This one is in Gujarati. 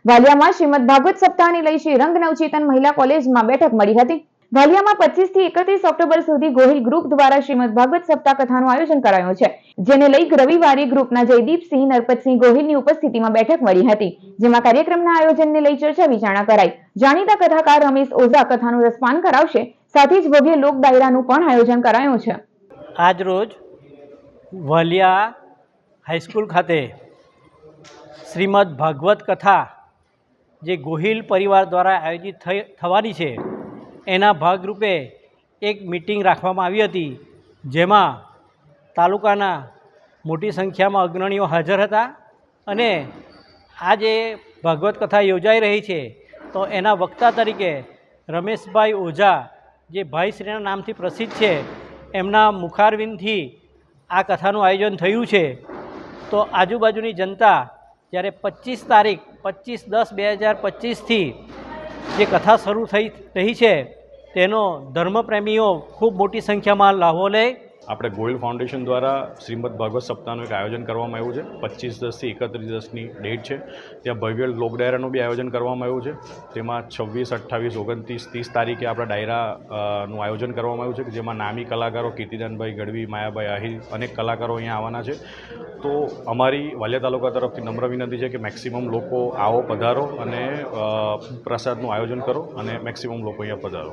વાલિયામાં શ્રીમદ ભાગવત સપ્તાહને લઈ શ્રી રંગ નવચેતન મહિલા કોલેજમાં બેઠક મળી હતી। વાલિયામાં 25 થી 31 ઓક્ટોબર સુધી ગોહિલ ગ્રુપ દ્વારા શ્રીમદ ભાગવત સપ્તાહ કથાનું આયોજન કરાયું છે, જેને લઈ રવિવારે ગ્રુપના જયદીપસિંહ નરપતસિંહ ગોહિલની ઉપસ્થિતિમાં બેઠક મળી હતી, જેમાં કાર્યક્રમના આયોજનને લઈ ચર્ચા વિચારણા કરાઈ। જાણીતા કથાકાર રમેશ ઓઝા કથાનું રસપાન કરાવશે, સાથે જ ભવ્ય લોક ડાયરાનું પણ આયોજન કરાયું છે। આજ રોજ વાલિયા હાઈસ્કૂલ ખાતે શ્રીમદ ભાગવત કથા જે ગોહિલ પરિવાર દ્વારા આયોજિત થવાની છે એના ભાગરૂપે એક મીટિંગ રાખવામાં આવી હતી, જેમાં તાલુકાના મોટી સંખ્યામાં અગ્રણીઓ હાજર હતા અને આ જે ભાગવત કથા યોજાઈ રહી છે તો એના વક્તા તરીકે રમેશભાઈ ઓઝા જે ભાઈશ્રીના નામથી પ્રસિદ્ધ છે, એમના મુખારવિંદથી આ કથાનું આયોજન થયું છે। તો આજુબાજુની જનતા જ્યારે 25 તારીખ 25/10/2025થી જે કથા શરૂ થઈ રહી છે તેનો ધર્મપ્રેમીઓ ખૂબ મોટી સંખ્યામાં લાભો લે। આપણે ગોહિલ ફાઉન્ડેશન દ્વારા શ્રીમદ ભાગવત સપ્તાહનું એક આયોજન કરવામાં આવ્યું છે। 25/10 થી 31/10ની ડેટ છે। ત્યાં ભવ્ય લોક ડાયરાનું બી આયોજન કરવામાં આવ્યું છે। તેમાં 26, 28, 29, 30 તારીખે આપણા ડાયરાનું આયોજન કરવામાં આવ્યું છે કે જેમાં નામી કલાકારો કીર્તિદાનભાઈ ગઢવી, માયાભાઈ આહિર અનેક કલાકારો અહીંયા આવવાના છે। તો અમારી વાલિયા તાલુકા તરફથી નમ્ર વિનંતી છે કે મેક્સિમમ લોકો આવો, પધારો અને પ્રસાદનું આયોજન કરો અને મેક્સિમમ લોકો અહીંયા પધારો।